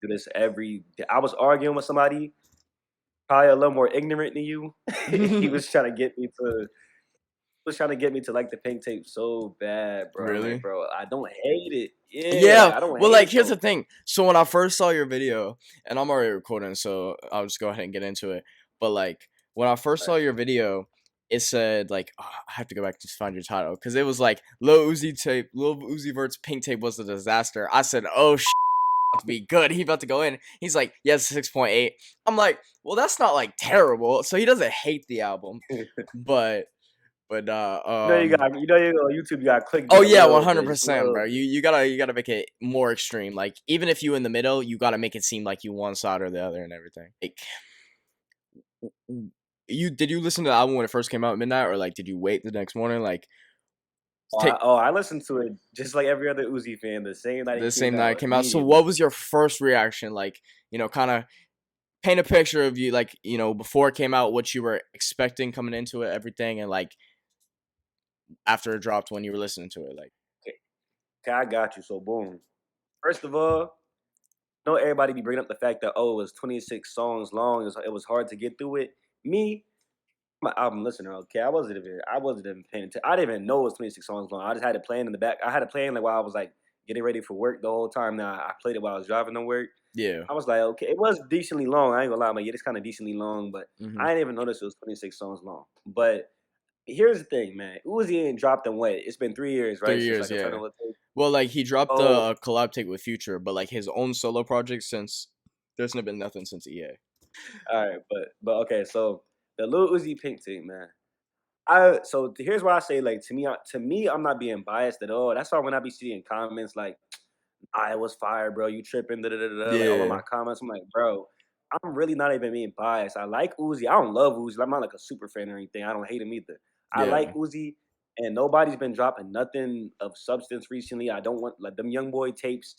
do this every I was arguing with somebody, probably a little more ignorant than you. He was trying to get me to like the pink tape so bad, bro. I'm like, Really? bro, I don't hate it. Yeah, like Yeah. I don't Well, hate like it here's though. the thing. So when I first saw your video, and I'm already recording, so I'll just go ahead and get into it. But like when I first saw Right. your video, it said like I have to go back to find your title because it was like Lil Uzi Vert's pink tape was a disaster. I said, oh about to be good. He about to go in. He's like, yes, 6.8. I'm like, well, that's not like terrible. So he doesn't hate the album, but but You know, YouTube, you gotta oh clickbait a yeah, one little hundred bit, just a percent, little bro. bit. You gotta make it more extreme. Like even if you in the middle, you gotta make it seem like you one side or the other and everything. Like you did you listen to the album when it first came out at midnight, or like did you wait the next morning? Like take I listened to it just like every other Uzi fan the same night the it came same night it out came out. So immediately. what was your first reaction? Like kind of paint a picture of you, like before it came out, what you were expecting coming into it, everything, and like after it dropped when you were listening to it, like. Okay, okay, I got you. So boom. First of all, know everybody be bringing up the fact that it was 26 songs long. It was hard to get through it. Me, I'm an album listener. Okay, I wasn't even paying attention. I didn't even know it was 26 songs long. I just had it playing in the back. I had it playing like while I was like getting ready for work the whole time. Now I played it while I was driving to work. Yeah. I was like, okay, it was decently long. I ain't gonna lie, but yeah, it's kind of decently long. But Hmm. I didn't even notice it was 26 songs long. But here's the thing, man. Uzi ain't dropped in what? It's been 3 years, right? Three Since years, like yeah. Eternal Atake. Well, like he dropped the Oh, collab tape with Future, but like his own solo project since there's been nothing since EA. all right, but okay. So the Lil Uzi Pink tape, man. Here's why I say like to me I'm not being biased at all. That's why when I be seeing comments like I was fired, bro, you tripping, da da da da, like all of my Yeah. comments, I'm like, bro, I'm really not even being biased. I like Uzi. I don't love Uzi. I'm not like a super fan or anything. I don't hate him either. I like Yeah. Uzi, and nobody's been dropping nothing of substance recently. I don't want like them Young Boy tapes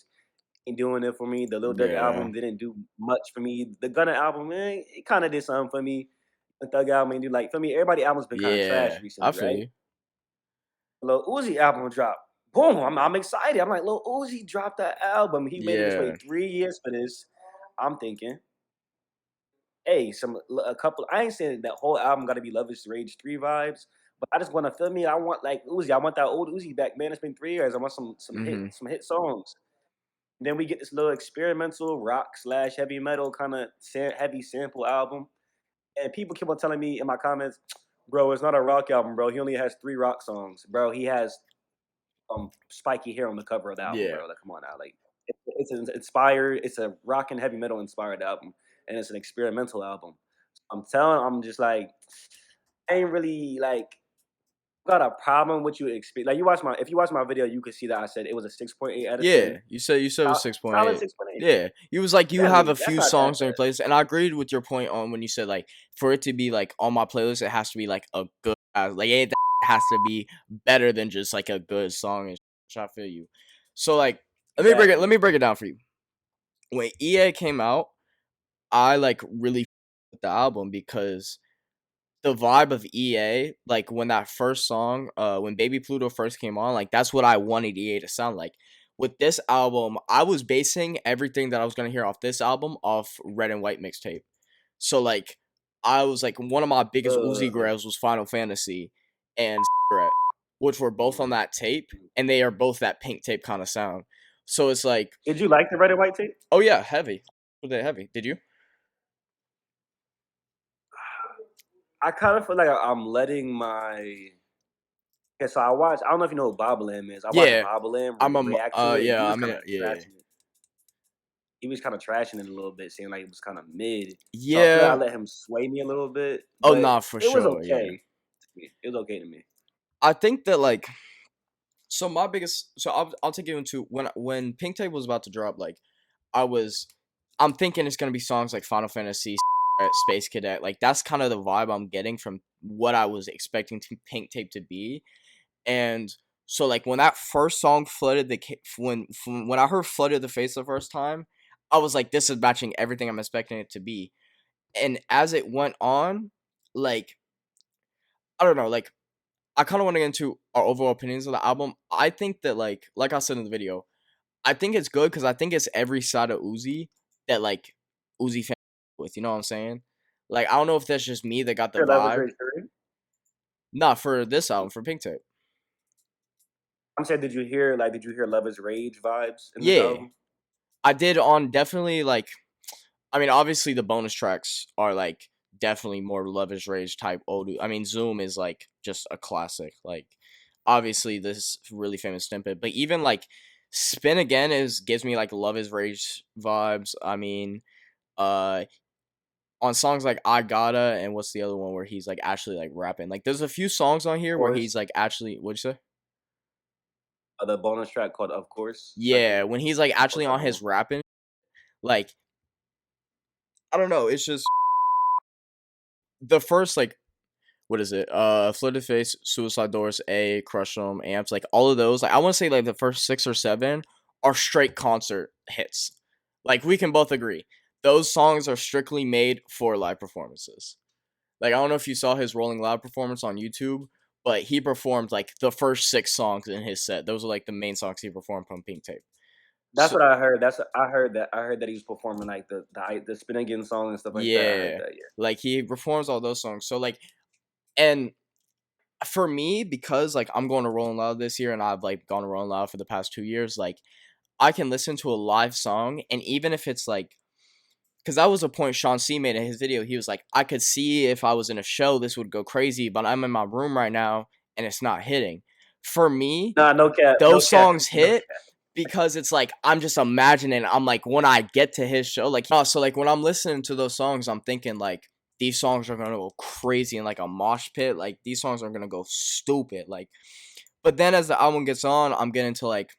ain't doing it for me. The Lil Durk Yeah. album didn't do much for me. The Gunna album, it kind of did something for me. The Thug album ain't do like for me. Everybody album's been kind of trash Yeah. I recently, feel right? you. Lil Uzi album dropped. Boom! I'm excited. I'm like, Lil Uzi dropped that album. He waited this way Yeah. 3 years for this. I'm thinking, hey, a couple. I ain't saying that whole album got to be Love Is Rage 3 vibes, but I just want to feel me. I want like Uzi. I want that old Uzi back, man. It's been 3 years. I want Mhm. some hit songs. And then we get this little experimental rock slash heavy metal kind of heavy sample album, and people keep on telling me in my comments, bro, it's not a rock album, bro. He only has 3 rock songs, bro. He has spiky hair on the cover of the album, Yeah. bro. Like, come on now, like inspired. It's a rock and heavy metal inspired album, and it's an experimental album. I'm just like, I ain't really like got a problem with you expect. Like if you watch my video, you could see that I said it was a 6.8 out of Yeah. 10. You said it was six point Solid eight. 6.8. Yeah. He was like you have Exactly. a That's few not that songs on your bad. playlist, and I agreed with your point on when you said like for it to be like on my playlist, it has to be like a good like it has to be better than just like a good song. And I feel you. So like let Exactly. me break it down for you. When EA came out, I like really with the album because the vibe of EA, like when that first song, when Baby Pluto first came on, like that's what I wanted EA to sound like. With this album, I was basing everything that I was gonna hear off this album off Red and White mixtape. So like, I was like, one of my biggest Uzi Uh, grabs was Final Fantasy and Cigarette, which were both on that tape, mm. and they are both that pink tape kind of sound. So it's like, Did you like the red and white tape? oh yeah, heavy. Were they heavy? Did you? I kind of feel like I'm letting my. Okay, so I don't know if you know what Bobblehead is. I watched Yeah, Bobblehead I'm a react to it, and he yeah. was I kind mean, of yeah, trashing it. He was kind of trashing it a little bit, saying like it was kind of mid. So I feel like I yeah. let him sway me a little bit, Oh, but nah, for it was sure. Yeah, okay. It was okay to me. I think that like so my biggest so I'll take you into when Pink Tape was about to drop. Like I was, I'm thinking it's gonna be songs like Final Fantasy, Space Cadet. Like that's kind of the vibe I'm getting from what I was expecting to Pink Tape to be. And so like when that first song flooded when I heard Flooded the Face the first time, I was like, this is matching everything I'm expecting it to be. And as it went on, like I don't know, like I kind of want to get into our overall opinions of the album. I think that like I said in the video, I think it's good because I think it's every side of Uzi, that like Uzi fan with. You know what I'm saying? Like I don't know if that's just me that got the Your love is vibe. rage 3? Not for this album, for Pink Tape. I'm saying, did you hear Love is Rage vibes in this Yeah, album? I did on definitely like. I mean, obviously the bonus tracks are like definitely more Love is Rage type old. I mean, Zoom is like just a classic. Like, obviously this really famous snippet, but even like Spin Again is gives me like Love is Rage vibes. I mean, uh, on songs like I Gotta and what's the other one where he's like actually like rapping. Like, there's a few songs on Of here where he's course. like actually. What'd you say? The bonus track called Of Course, Yeah, when he's like actually what's on that his one? rapping, like I don't know, it's just the first like what is it? Flooded Face, Suicide Doors, A, Crush 'Em, Amps, like all of those. Like I want to say like the first 6 or 7 are straight concert hits. Like we can both agree. Those songs are strictly made for live performances. Like I don't know if you saw his Rolling Loud performance on YouTube, but he performed like the first 6 songs in his set. Those are like the main songs he performed from Pink Tape. That's So what I heard. I heard that he was performing like the Spin Again song and stuff like that. I heard yeah, that. Yeah. like he performs all those songs. So like and for me, because like I'm going to Rolling Loud this year and I've like gone to Rolling Loud for the past 2 years, like I can listen to a live song and even if it's like because that was a point Sean C made in his video. He was like, I could see if I was in a show, this would go crazy, but I'm in my room right now and it's not hitting. For me, Nah, no cap, no those cap, songs no hit cap. because it's like I'm just imagining. I'm like when I get to his show, like so like when I'm listening to those songs, I'm thinking like these songs are gonna go crazy in like a mosh pit. Like these songs are gonna go stupid. Like, but then as the album gets on, I'm getting to like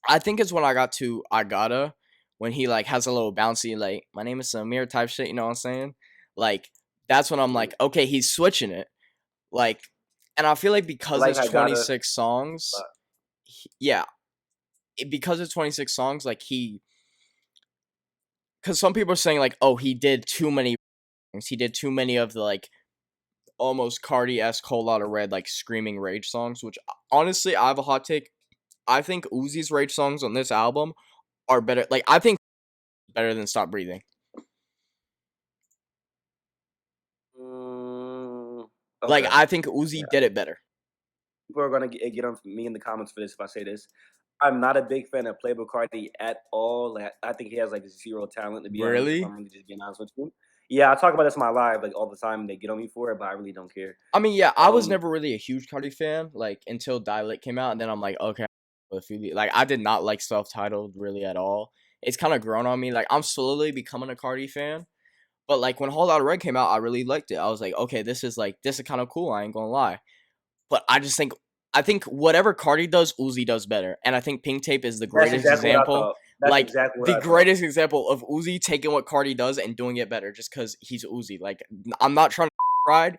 I think it's when I got to I Gotta when he like has a little bouncy like my name is Samir type shit. You know what I'm saying? Like that's when I'm Mhm. like okay, he's switching it. Like, and I feel like I because like it's I gotta. 26 songs, yeah, because it's 26 songs, like because some people are saying like, oh, he did too many songs. He did too many of the like almost Cardi-esque whole lot of red like screaming rage songs. Which honestly, I have a hot take. I think Uzi's rage songs on this album are better. Like I think better than Stop Breathing. Mm, Like okay. I think Yeah. Uzi did it better. People are gonna get on me in the comments for this if I say this. I'm not a big fan of Playboi Carti at all. Like, I think he has like zero talent to be honest. If Really? I'm really just being honest with you. Yeah, I talk about this in my live like all the time. And they get on me for it, but I really don't care. I mean, yeah, I was Um, never really a huge Cardi fan, like until Dialect came out, and then I'm like, okay, like I did not like self-titled really at all. It's kind of grown on me. Like I'm slowly becoming a Cardi fan, but like when Whole Lotta Red came out, I really liked it. I was like, okay, this is kind of cool. I ain't gonna lie, but I think whatever Cardi does, Uzi does better, and I think Pink Tape is the that's greatest exactly what I example. thought. That's Like exactly what the I thought. greatest example of Uzi taking what Cardi does and doing it better, just because he's Uzi. Like I'm not trying to ride,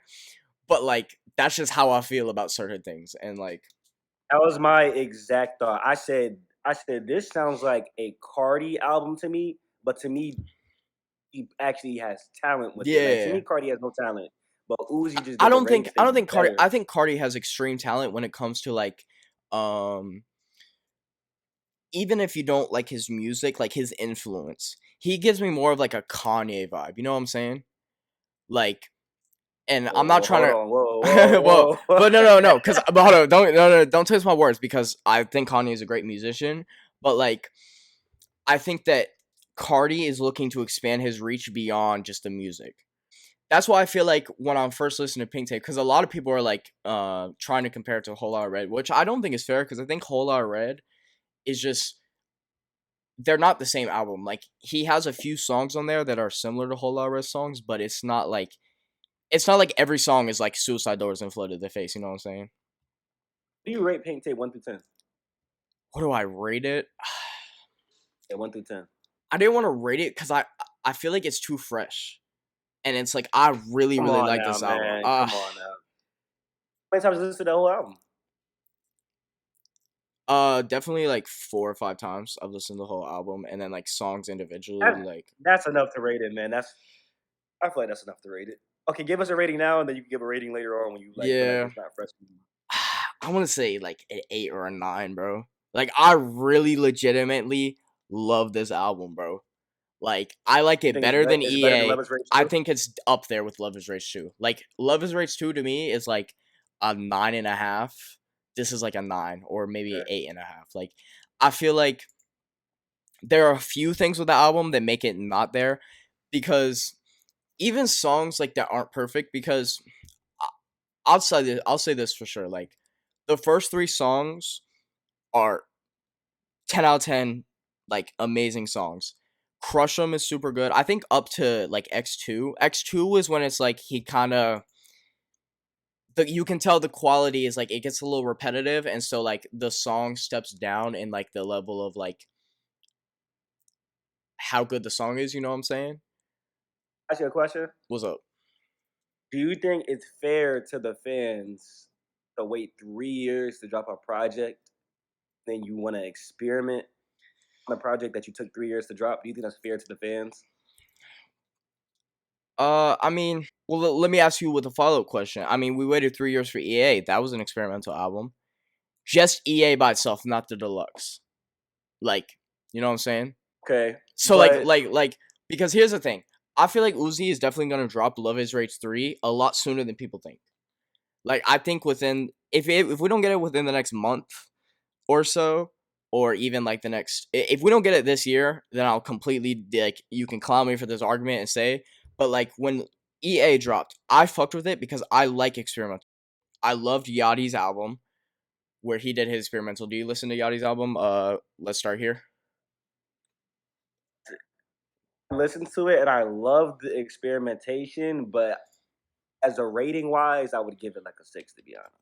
but like that's just how I feel about certain things, and like That was my exact thought. I said this sounds like a Cardi album to me, but to me, he actually has talent with it. Like to me, yeah. Cardi has no talent, but Uzi just I did the don't think rage I thing don't think Cardi. better. I think Cardi has extreme talent when it comes to like, um, even if you don't like his music, like his influence, he gives me more of like a Kanye vibe. You know what I'm saying? Like, and I'm not Whoa, hold trying on, whoa, to. Well, whoa, whoa. but no, because but hold on, don't no, no, don't twist my words because I think Kanye is a great musician, but like I think that Cardi is looking to expand his reach beyond just the music. That's why I feel like when I'm first listening to Pink Tape, because a lot of people are like trying to compare it to Whole Lotta Red, which I don't think is fair because I think Whole Lotta Red is just they're not the same album. Like he has a few songs on there that are similar to Whole Lotta Red songs, but it's not like every song is like Suicide Doors and Flooded the Face. You know what I'm saying? Do you rate Pink Tape 1 through 10? What do I rate it? Yeah, 1 through 10. I didn't want to rate it because I feel like it's too fresh, and it's like I really Come really on like now, this album. man. Come on now. How many times did you listen to the whole album? Definitely like 4 or 5 times I've listened to the whole album, and then like songs individually. That, Like that's enough to rate it, man. I feel like that's enough to rate it. Okay, give us a rating now, and then you can give a rating later on when you like whenever yeah, it's not fresh. I want to say like an 8 or a 9, bro. Like I really legitimately love this album, bro. Like, I like You it think it's better than is it better than EA. Love Is Rage I 2? think it's up there with Love is Rage 2. Like, Love is Rage 2 to me is like a 9.5. This is like a 9 or maybe Okay. 8.5. Like, I feel like there are a few things with the album that make it not there because even songs like that aren't perfect because I'll say this for sure. Like, the first 3 songs are 10 out of 10, like, amazing songs. Crush 'em is super good. I think up to like X2. X2 is when it's like he kind of you can tell the quality is like it gets a little repetitive, and so like the song steps down in like the level of like how good the song is. You know what I'm saying? Ask you a question. What's up? Do you think it's fair to the fans to wait 3 years to drop a project, then you wanna experiment on a project that you took 3 years to drop? Do you think that's fair to the fans? I mean, well, let me ask you with a follow up question. I mean, we waited 3 years for EA. That was an experimental album. Just EA by itself, not the deluxe. Like, you know what I'm saying? Okay, So but because here's the thing. I feel like Uzi is definitely gonna drop Love Is Rage 3 a lot sooner than people think. Like, I think within if we don't get it within the next month or so, or even like the next if we don't get it this year, then I'll completely like you can clown me for this argument and say, but like when EA dropped, I fucked with it because I like experimental. I loved Yachty's album where he did his experimental. Do you listen to Yachty's album? Let's start here. I listened to it and I love the experimentation, but as a rating wise, I would give it like a 6 to be honest.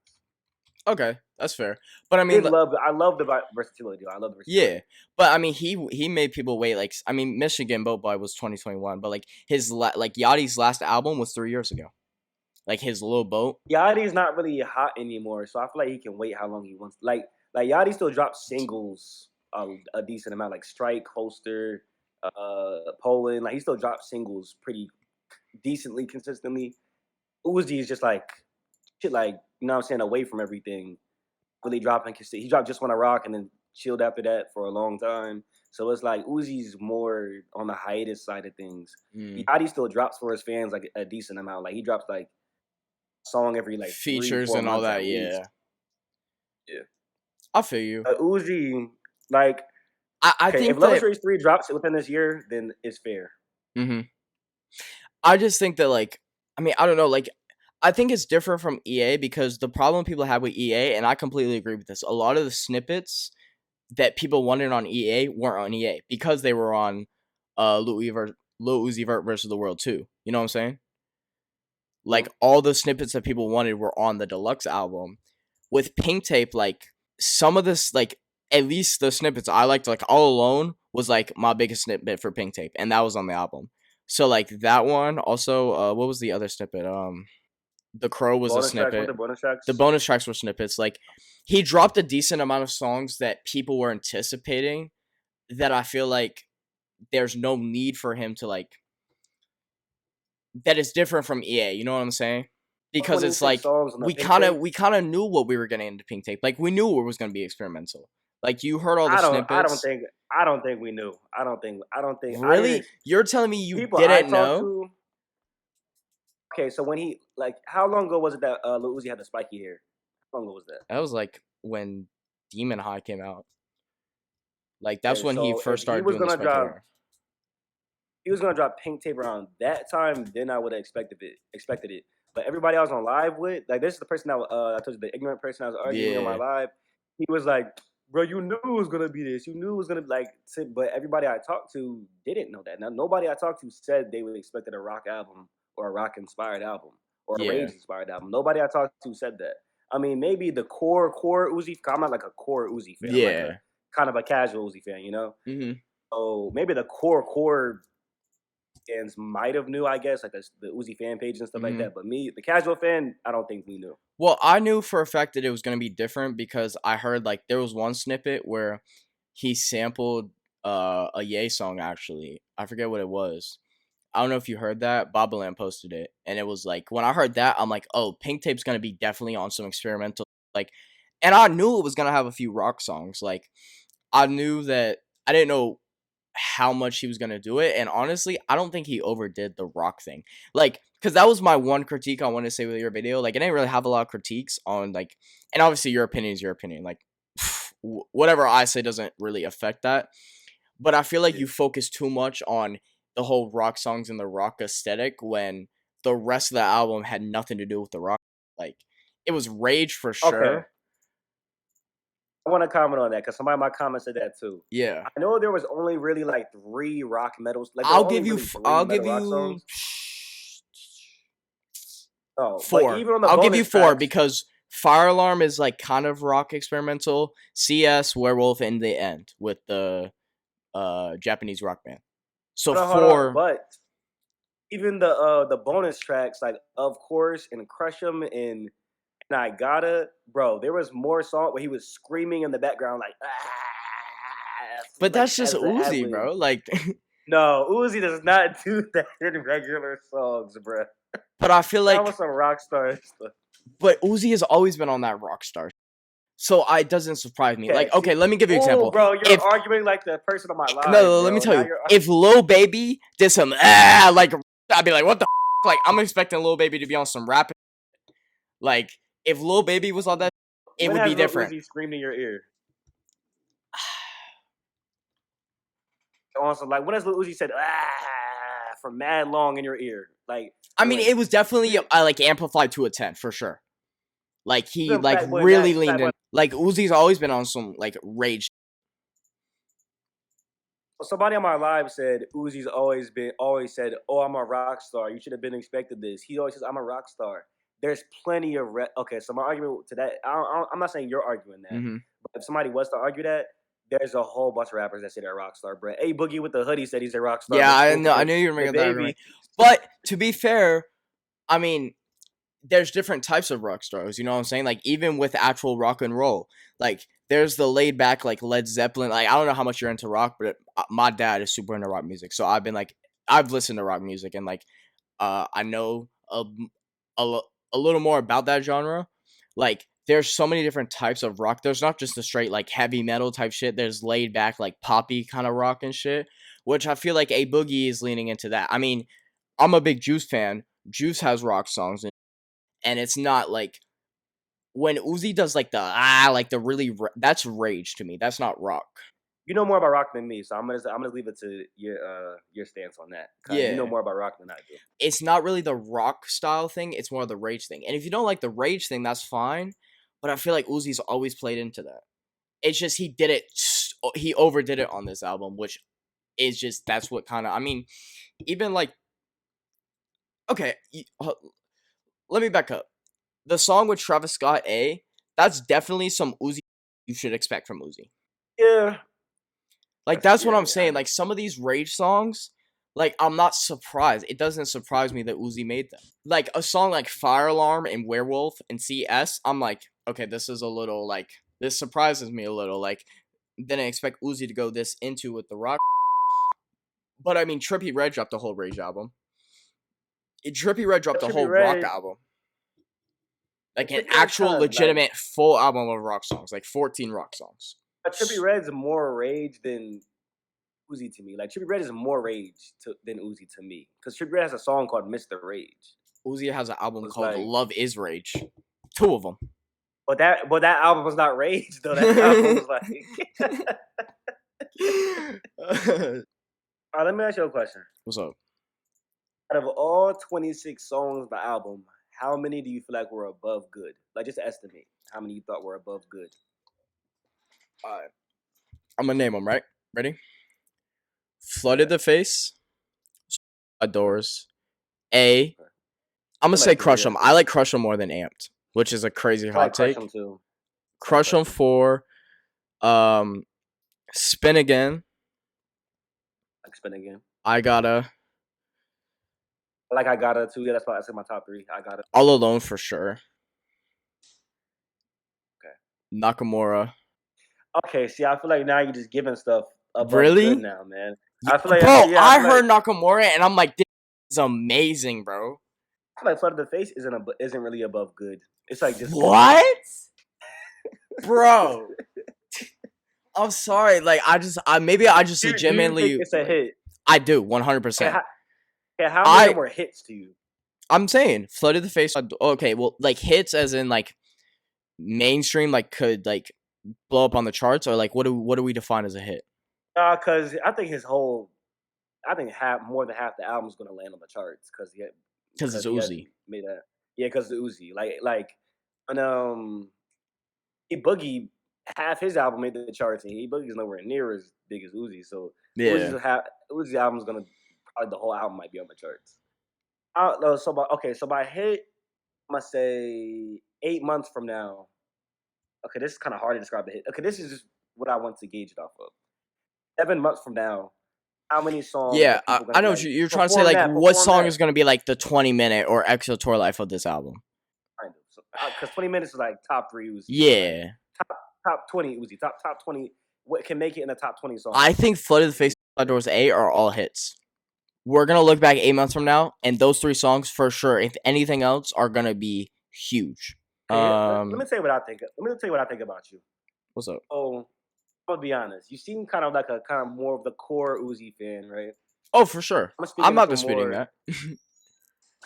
Okay, that's fair. But I mean, I love the versatility. I love the yeah, versatility. but I mean, he made people wait. Like, I mean, Michigan Boat Boy was 2021, but like like Yachty's last album was 3 years ago. Like his little boat. Yachty's not really hot anymore, so I feel like he can wait how long he wants. Like Yachty still drops singles a decent amount, like Strike, Holster, Poland. Like he still drops singles pretty decently consistently. Uzi is just like shit, like you know what I'm saying, away from everything. Really dropping. He dropped Just Wanna Rock and then chilled after that for a long time. So it's like Uzi's more on the hiatus side of things. Mm. Yachty still drops for his fans like a decent amount. Like he drops like song every like three, Features four and all months at that. least. Yeah, Yeah. I feel you. Uzi, like, I okay, if think Love is that. Rage 3 drops within this year, then it's fair. Hmm. I just think that like, I mean, I don't know. Like, I think it's different from EA because the problem people have with EA, and I completely agree with this. A lot of the snippets that people wanted on EA weren't on EA because they were on Lil Uzi Vert versus the World too. You know what I'm saying? Like Mhm. all the snippets that people wanted were on the deluxe album. With Pink Tape, like some of this, like at least the snippets I liked, like All Alone was like my biggest snippet for Pink Tape, and that was on the album. So like that one. Also, what was the other snippet? The Crow was a Bonus tracks, what snippet. the bonus The tracks? bonus tracks were snippets. Like he dropped a decent amount of songs that people were anticipating. That I feel like there's no need for him to like. That is different from EA. You know what I'm saying? Because it's 26 like songs on the Pink Tape. we kind of knew what we were getting into Pink Tape. Like we knew it was going to be experimental. Like you heard all the I don't snippets. think I don't think we knew. I didn't Really? You're telling me you people I didn't talked know? to. Okay, so when he like how long ago was it that Lil Uzi had the spiky hair? How long ago was that? That was like when Demon High came out. Like that's Okay, when he so first started doing the spiky hair. he was gonna drop Pink Tape around that time, then I would have expected it. But everybody I was on live with, like this is the person that I told you, the ignorant person I was arguing with on my Yeah. live. He was like, "Bro, you knew it was gonna be this. You knew it was gonna be like." But everybody I talked to didn't know that. Now nobody I talked to said they would expected a rock album or a rock inspired album or a Yeah. rage inspired album. Nobody I talked to said that. I mean, maybe the core Uzi. I'm not like a core Uzi fan. I'm like a Yeah. kind of a casual Uzi fan, you know. Mhm. So maybe the core fans might have knew, I guess, like the Uzi fan page and stuff like Mhm. that. But me, the casual fan, I don't think we knew. Well, I knew for a fact that it was going to be different because I heard like there was one snippet where he sampled a Ye song actually. I forget what it was. I don't know if you heard that. Bobaland posted it, and it was like when I heard that, I'm like, oh, Pink Tape's gonna be definitely on some experimental like, and I knew it was gonna have a few rock songs. Like I knew that I didn't know how much he was gonna do it. And honestly, I don't think he overdid the rock thing. Like, because that was my one critique I want to say with your video. Like, I didn't really have a lot of critiques on like, and obviously your opinion is your opinion. Like, whatever I say doesn't really affect that. But I feel like Yeah. you focus too much on the whole rock songs and the rock aesthetic when the rest of the album had nothing to do with the rock. Like, it was Rage for Okay. sure. I want to comment on that because somebody in my comments said that too. Yeah. I know there was only really like three rock metals. Like there were only really three I'll metal give rock you songs. Oh, but 4. even on the I'll give you bonus 4 tracks, because Fire Alarm is like kind of rock experimental. CS, Werewolf, in the end with the Japanese rock band. So hold on. 4. But even the bonus tracks, like of course, and Crush 'em and I gotta, bro. There was more song where he was screaming in the background like But like that's just as the ad Uzi, lib. bro. Like, No, Uzi does not do that in regular songs, bro. but I feel That like, was some rock star stuff. but Uzi has always been on that rock star. So it doesn't surprise me. Okay, Like, okay, see, let me give you an oh, example. bro, you're If arguing like the person on my no, live, no, let me bro. tell Now you, you're if Lil Baby did some like, I'd be like, what the like, I'm expecting Lil Baby to be on some rap. Like, if Lil Baby was on that, it when would be has Lil different. Uzi screamed in your ear? Also, like when has Lil Uzi said for mad long in your ear? Like I mean, when? it was definitely like amplified to a 10 for sure. Like he Even like Fat Boy really Mac, leaned in. Like Uzi's always been on some like rage. somebody on my live said Uzi's always said, "Oh, I'm a rock star. You should have been expected this." He always says, "I'm a rock star." There's plenty of okay. So my argument to that, I'm not saying you're arguing that, Mm-hmm. but if somebody was to argue that, there's a whole bunch of rappers that say they're a rock star, bro. A Boogie with the hoodie said he's a rock star Yeah, I know. I before. knew you were The making that argument. baby, But to be fair, I mean, there's different types of rock stars. You know what I'm saying? Like even with actual rock and roll, like there's the laid back like Led Zeppelin. Like I don't know how much you're into rock, but my dad is super into rock music, so I've been like I've listened to rock music and like I know a little more about that genre. Like there's so many different types of rock. There's not just the straight like heavy metal type shit. There's laid back like poppy kind of rock and shit, which I feel like A Boogie is leaning into that. I mean, I'm a big Juice fan. Juice has rock songs and it's not like when Uzi does like the like the really that's rage to me. That's not rock. you know more about rock than me, so I'm gonna leave it to your stance on that because you know Yeah. more about rock than I do. It's not really the rock style thing, it's more the rage thing. And if you don't like the rage thing, that's fine. But I feel like Uzi's always played into that. It's just he overdid it on this album, which is just that's what kind of I mean, even like okay, let me back up. The song with Travis Scott, that's definitely some Uzi you should expect from Uzi. Yeah, Like that's what yeah, I'm yeah. saying. Like some of these rage songs, like I'm not surprised. It doesn't surprise me that Uzi made them. Like a song like Fire Alarm and Werewolf and CS, I'm like, okay, this is a little like this surprises me a little. Like didn't expect Uzi to go this into with the rock. But I mean, Trippie Redd dropped the whole Rage album. Trippie Redd dropped the Trippie whole rock Redd, album. Like an Trippie Redd's actual kind of like legitimate full album of rock songs, like 14 rock songs. Trippie Redd's more rage than Uzi to me. Like Trippie Redd is more rage than Uzi to me because Trippie Redd has a song called "Mr. Rage." Uzi has an album It's called like, Love Is Rage. 2 of them. but that album was not rage though. That album was like. All right, let me ask you a question. What's up? Out of all 26 songs of the album, how many do you feel like were above good? Like just estimate how many you thought were above good. Alright. I'm gonna name them, right? Ready? Flooded the Face. Doors. A. Okay. I'm gonna I say like the Crush video. 'em. I like Crush 'em more than Amped, which is a crazy I like hot Crush take. 'em too. Crush 'em 4. Um, Spin Again. Like Spin Again. I Gotta. Like I Gotta too. Yeah, that's why I said my top three. I Gotta. All Alone for sure. Okay. Nakamura. Okay, see, I feel like now you're just giving stuff above good Really? now, man. Yeah, I feel like, bro, yeah, I heard Nakamura and I'm like, this is amazing, bro. I feel like Flood of the Face isn't really above good. It's like just good. What? Bro. I'm sorry. Like maybe I just Do you think legitimately it's a like hit? I do Okay, 100%. how many of I them were hits to you? I'm saying flooded the face. Okay, well, like hits as in like mainstream, like could like blow up on the charts, or like what do we define as a hit? Cause I think I think more than half the album's gonna land on the charts Because it's because he hasn't Uzi. made a yeah, cause the Uzi like and E Boogie half his album made the charts and E Boogie's nowhere near as big as Uzi, so Yeah. Uzi's album's gonna probably the whole album might be on the charts. I don't know. So by hit, I'm gonna say 8 months from now. Okay, this is kind of hard to describe a hit. Okay, this is just what I want to gauge it off of. 7 months from now, how many songs are Yeah, people gonna I be know what like you're trying to say. Like, what perform song that? is gonna be like the 20-minute or extra tour life of this album? Kind of. So, because 20 minutes is like top three Uzi, like Yeah, top 20 Uzi, top 20. What can make it in the top 20 I songs? think flooded the face doors 8 are all hits. We're gonna look back 8 months from now, and those 3 songs for sure, if anything else, are gonna be huge. Okay, let me tell you what I think. Let me tell you what I think about you. What's up? Oh, I'm gonna be honest. You seem kind of like a kind of more of the core Uzi fan, right? Oh, for sure. I'm I'm speaking not from disputing more. that.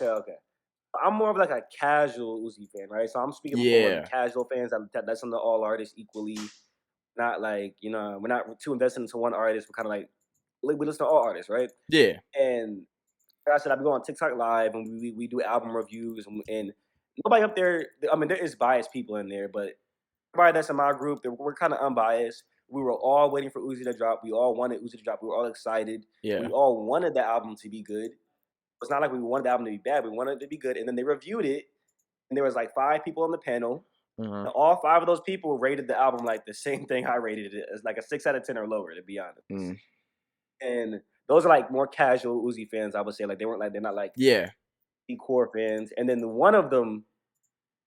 Okay. I'm more of like a casual Uzi fan, right? So I'm speaking for more of the Yeah, casual fans that listen to all artists equally. Not like we're not too invested into one artist. We're kind of like we listen to all artists, right? yeah, And like I said, I be going on TikTok live and we do album reviews and nobody up there. I mean, there is biased people in there, but everybody that's in my group, we're kind of unbiased. We were all waiting for Uzi to drop. We all wanted Uzi to drop. We were all excited. We yeah. all wanted the album to be good. It's not like we wanted the album to be bad. We wanted it to be good. And then they reviewed it, and there was like 5 people on the panel, Uh-huh. and all 5 of those people rated the album like the same thing I rated it as, like a 6 out of 10 or lower, to be honest. Mm. And those are like more casual Uzi fans, I would say. Like they're not like Yeah. the core fans. And then one of them,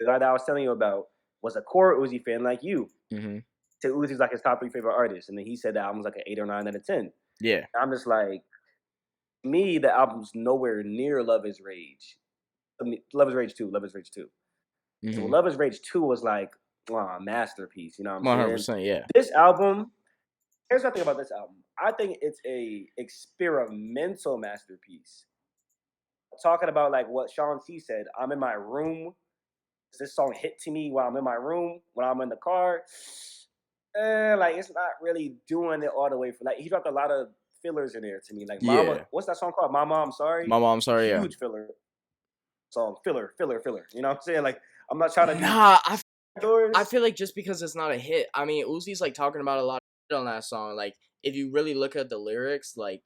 the guy that I was telling you about, was a core Uzi fan like you. Mm-hmm. Said Uzi's like his top 3 favorite artists, and then he said the album's like an 8 or 9 out of 10. Yeah. I'm just like, me, the album's nowhere near Love Is Rage. I mean, Love Is Rage 2, Love Is Rage 2. So Mm-hmm. Love Is Rage 2 was like a masterpiece, you know what I'm saying? 100%. Yeah. This album, here's what I think about this album. I think it's a experimental masterpiece. Talking about like what Sean C said, I'm in my room. Does this song hit to me while I'm in my room, when I'm in the car? Like it's not really doing it all the way for like he dropped a lot of fillers in there to me. Like Mama, Yeah. what's that song called? Mama, I'm sorry. My mom. Sorry. Yeah. Huge filler song. Filler. You know what I'm saying? Like I'm not trying to be Nah, I doors. feel like just because it's not a hit, I mean, Uzi's like talking about a lot of shit on that song. Like, if you really look at the lyrics, like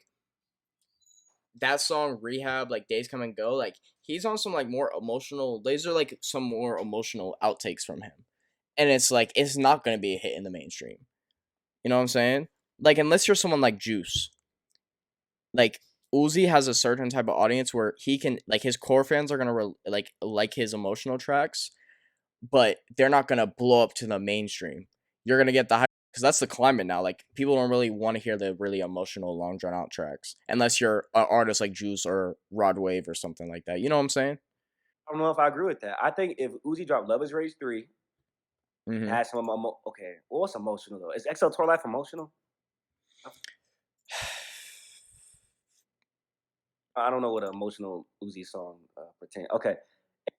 that song Rehab, like Days Come and Go, like he's on some like more emotional. These are like some more emotional outtakes from him, and it's like it's not gonna be a hit in the mainstream. You know what I'm saying? Like, unless you're someone like Juice, like Uzi has a certain type of audience where he can like his core fans are gonna like his emotional tracks, but they're not gonna blow up to the mainstream. You're gonna get the hype because that's the climate now. Like people don't really want to hear the really emotional, long drawn out tracks unless you're an artist like Juice or Rod Wave or something like that. You know what I'm saying? I don't know if I agree with that. I think if Uzi dropped Love Is Rage 3, Mm-hmm. had some okay, well, what's emotional though? Is XL Tour Life emotional? I don't know what an emotional Uzi song pertain. Okay,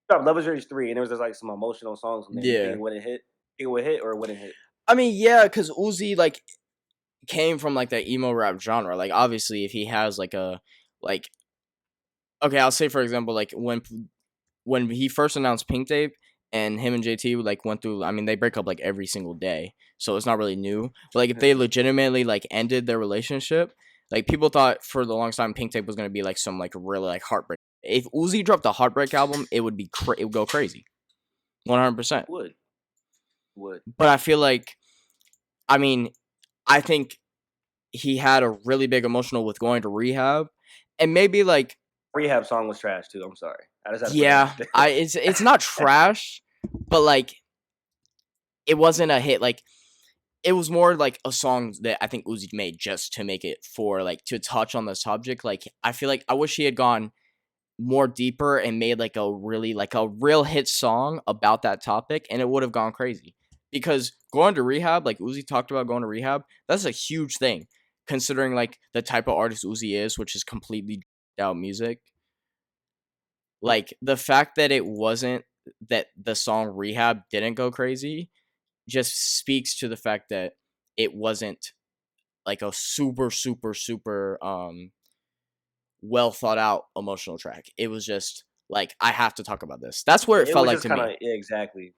dropped Love Is Rage 3, and there was just like some emotional songs in there. You think Yeah. it wouldn't hit? Think it would hit or it wouldn't hit? I mean, yeah, because Uzi like came from like that emo rap genre. Like obviously, if he has like a like okay, I'll say for example, like when he first announced Pink Tape and him and JT like went through. I mean, they break up like every single day, so it's not really new. But like if they legitimately like ended their relationship, like people thought for the longest time Pink Tape was gonna be like some like really like heartbreak. If Uzi dropped a heartbreak album, it would be it would go crazy, 100%. Would would But I feel like, I mean, I think he had a really big emotional with going to rehab, and maybe like Rehab song was trash too. I'm sorry. I just had to put that yeah, out there. it's not trash, but like it wasn't a hit. Like it was more like a song that I think Uzi made just to make it for like to touch on the subject. Like I feel like I wish he had gone more deeper and made like a really like a real hit song about that topic, and it would have gone crazy. because going to rehab, like Uzi talked about going to rehab, that's a huge thing considering like the type of artist Uzi is, which is completely out music. Like the fact that it wasn't that the song Rehab didn't go crazy just speaks to the fact that it wasn't like a super well thought out emotional track. It was just like I have to talk about this. That's where it It felt was like just to kind me. of exactly.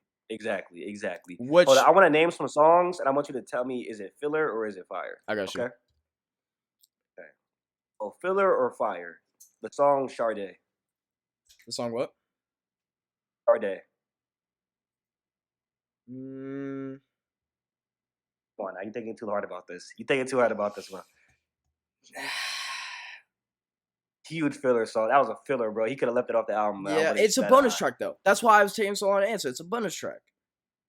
Hold on, Which I want to name some songs, and I want you to tell me is it filler or is it fire? I got you. Okay. Okay. Oh, filler or fire? The song Sade. The song what? Sade. Mm, Come on, now you thinking too hard about this. You thinking too hard about this one. Huge filler song. That was a filler, bro. He could have left it off the album. I yeah, would have it's a bet bonus high. track though. That's why I was taking so long to answer. It's a bonus track.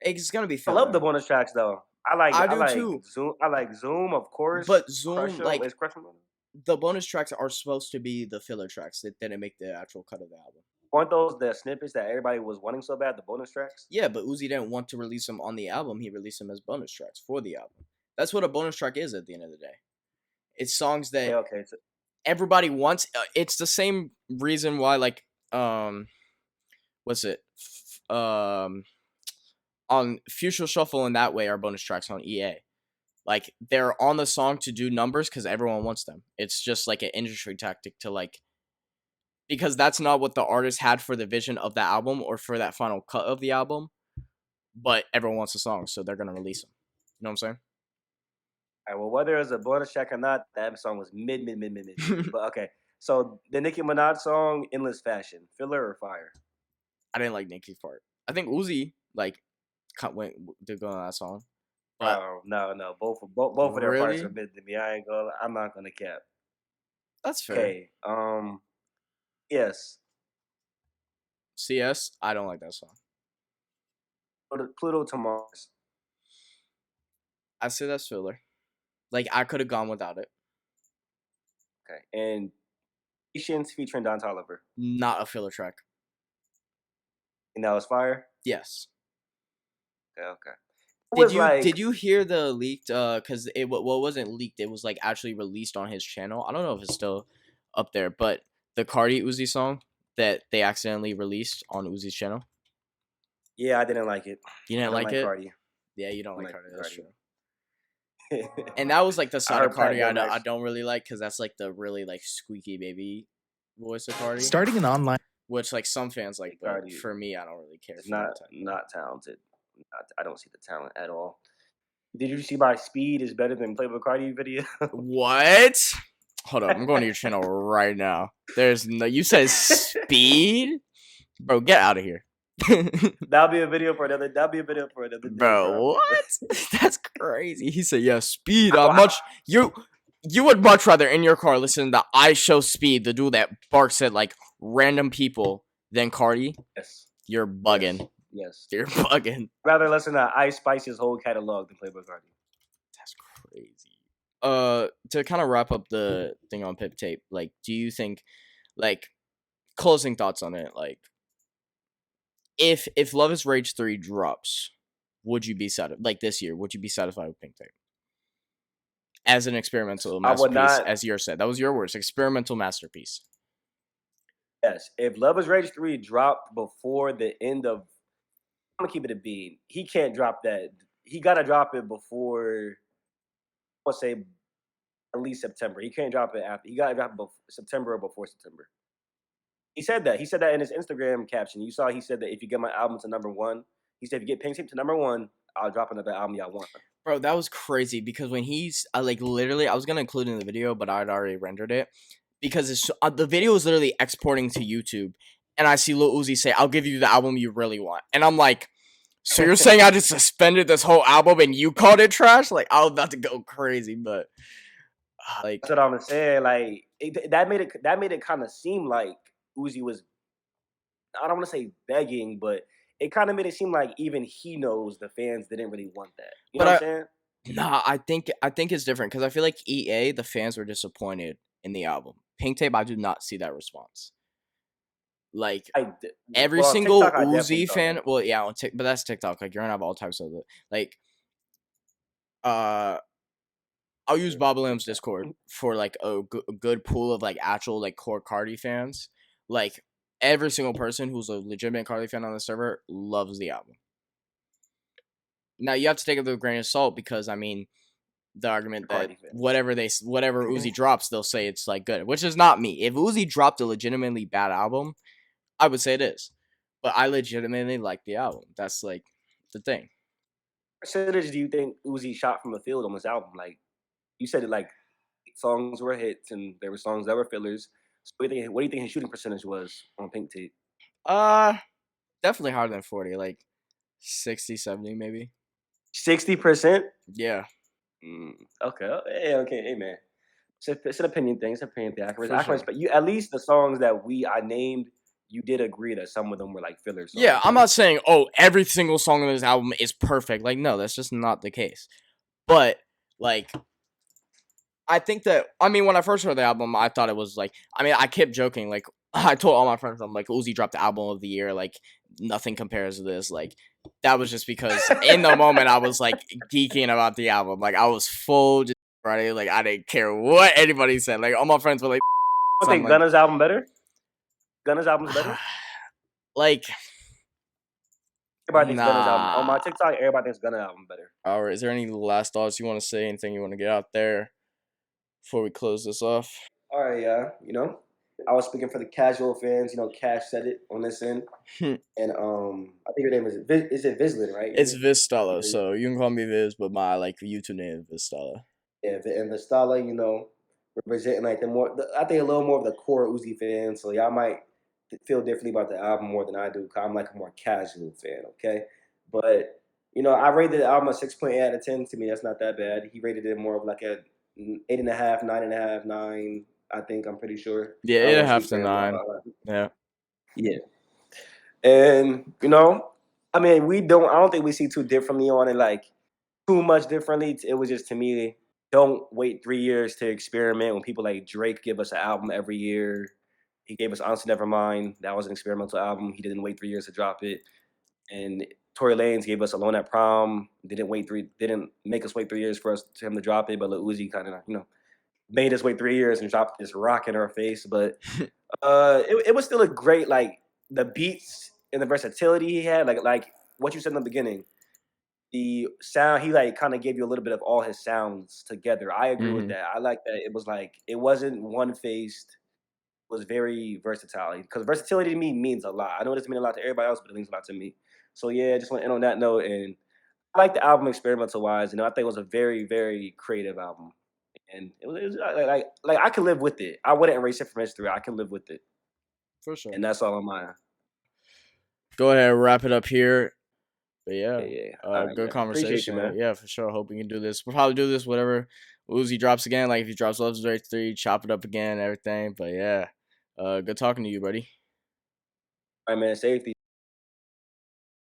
It's gonna be I love filler. the bonus tracks though. I like I I do like too. Zoom. I like Zoom, of course. But Zoom, Crush 'em. like Is Crush 'em on it? the bonus tracks are supposed to be the filler tracks that didn't make the actual cut of the album. Weren't those the snippets that everybody was wanting so bad? The bonus tracks. Yeah, but Uzi didn't want to release them on the album. He released them as bonus tracks for the album. That's what a bonus track is at the end of the day. It's songs Okay, that okay. So, everybody wants. It's the same reason why, like, what's it? On Future Shuffle and That Way are bonus tracks on EA. Like, they're on the song to do numbers because everyone wants them. It's just like an industry tactic to like, because that's not what the artist had for the vision of the album or for that final cut of the album. But everyone wants the song, so they're gonna release them. You know what I'm all right, well, whether it's a bonus track or not, that song was mid. saying? But okay. So the Nicki Minaj song, "Endless Fashion," filler or fire? I didn't like Nicki's part. I think Uzi like did go on that song, but Oh no. Both of their parts are really, mid to me. I ain't gonna. I'm not gonna cap. that's fair. Okay. Yes. CS, I don't like that song. Pluto to Mars. I say that's filler. Like I could have gone without it. Okay. And Patience featuring Don Toliver. Not a filler track. And that was fire. Yes. Okay. It was Did like you hear the leaked? Because it wasn't leaked. It was like actually released on his channel. I don't know if it's still up there, but the Cardi Uzi song that they accidentally released on Uzi's channel. yeah, I didn't like it. You I didn't don't like it? Cardi. Yeah, you don't I like like Cardi. That's Cardi. true. And that was like the I side of heard Pat Cardi I Mill's don't really like because that's like the really like squeaky baby voice of Cardi, Starting an online. which like some fans like, but Cardi for me, I don't really care is for that not type. not talented. I don't see the talent at all. Did you see my speed is better than Playboy Cardi video? What? Hold up, I'm going to your channel right now. There's no. You said speed, bro. Get out of here, That'll be a video for another. That'll be a video for another day, bro. bro. What? That's crazy. He said, "Yeah, speed. I- Much you." You would much rather in your car listen to I Show Speed, the dude that barks at like random people, than Cardi. Yes. You're bugging. Yes. You're bugging. Rather listen to Ice Spice's whole catalog than Playboy Cardi. That's crazy. To kind of wrap up the thing on Pip Tape, like, do you think, like, closing thoughts on it, like, if Love Is Rage 3 drops, would you be satisfied? Like this year, would you be satisfied with Pink Tape as an experimental I would masterpiece? not. As you said, that was your words, experimental masterpiece. Yes. If Love Is Rage 3 dropped before the end of, I'm gonna keep it a beat. He can't drop that. He gotta drop it before, let's say, at least September. He can't drop it after. He gotta drop it before September or before September. He said that. He said that in his Instagram caption. You saw he said that if you get my album to #1, he said if you get Pink Tape to #1, I'll drop another album y'all want. Bro, that was crazy because when he's like literally, I was gonna include it in the video, but I'd already rendered it because the video is literally exporting to YouTube, and I see Lil Uzi say, "I'll give you the album you really want," and I'm like, "So you're saying I just suspended this whole album and you called it trash?" Like I was about to go crazy, but like, That's what I'm saying. Like that made it kind of seem like Uzi was. I don't want to say begging, but it kind of made it seem like even he knows the fans didn't really want that. You know what I'm saying? nah, I think it's different because I feel like EA, the fans were disappointed in the album. Pink Tape, I do not see that response. Like I d- every well, on single TikTok, I definitely Uzi saw fan. that. Well, yeah, on but that's TikTok. Like you're gonna have all types of it. Like uh, I'll use Yeah, Bob Lim's TikTok. Discord for like a good pool of like actual like core Cardi fans. Like every single person who's a legitimate Cardi fan on the server loves the album. Now you have to take it with a grain of salt because I mean the argument that Cardi fans. whatever Uzi drops, they'll say it's like good, which is not me. If Uzi dropped a legitimately bad album, I would say it is. But I legitimately like the album. That's like the thing. Percentage do you think Uzi shot from the field on this album? Like you said, it like songs were hits and there were songs that were fillers. So what do you think his shooting percentage was on Pink Tape? Uh Definitely higher than 40, like 60, 70 maybe. 60%. Yeah, Okay, okay, hey man. It's an opinion thing. It's an opinion thing. for I can sure. respect you. At least the songs that I named, you did agree that some of them were like filler Yeah, songs. I'm Like not saying every single song on this album is perfect. Like no, that's just not the case. But like I think that I mean when I first heard the album, I thought it was like I mean I kept joking like I told all my friends I'm like Uzi dropped the album of the year like nothing compares to this like that was just because in the moment I was like geeking about the album like I was full just ready like I didn't care what anybody said like all my friends were like I so I'm think like Gunna's album better. Gunna's album's better. like Everybody thinks Gunna's album on my nah. TikTok. Everybody thinks Gunna's album better. All right, is there any last thoughts you want to say? Anything you want to get out there before we close this off? All right, yeah. I was speaking for the casual fans. Cash said it on this end, and I think your name is it Vizlin, right? It's Vistala, Yeah, so you can call me Viz, but my like YouTube name is Vistala. yeah, and Vistala, representing like I think a little more of the core Uzi fans. So y'all might feel differently about the album more than I do. Cause I'm like a more casual fan, okay? But I rated the album a 6.8 out of 10. To me, that's not that bad. He rated it more of like a 8.5, 9.5, 9. I think I'm pretty sure. Yeah, I don't it'll want to have speak to for him. nine. Yeah, Yeah, and I mean, we don't. I don't think we see too differently on it. Like too much differently. It was just to me, don't wait 3 years to experiment. When people like Drake give us an album every year, he gave us Honestly Nevermind. That was an experimental album. He didn't wait 3 years to drop it. And Tory Lanez gave us Alone at Prom. Didn't make us wait 3 years for him to drop it. But Lil Uzi kind of made us wait 3 years and dropped this rock in our face. But it was still a great like the beats and the versatility he had. Like what you said in the beginning, the sound he like kind of gave you a little bit of all his sounds together. I agree with hmm that. I like that it was like it wasn't one faced. Was very versatile because versatility to me means a lot. I know it doesn't mean a lot to everybody else, but it means a lot to me. So yeah, just want to end on that note. And I like the album experimental wise. I think it was a very very creative album, and it was like I could live with it. I wouldn't erase it from history. I can live with it, for sure. and that's all on mine. Go ahead, wrap it up here. But yeah, Yeah, yeah. All right, good man. Appreciate you, conversation. man. Yeah, for sure. Hope we can do this. We'll probably do this whatever Uzi drops again. Like if he drops Love's Rage 3, chop it up again, everything. But yeah, good talking to you, buddy. All right, man. Safety.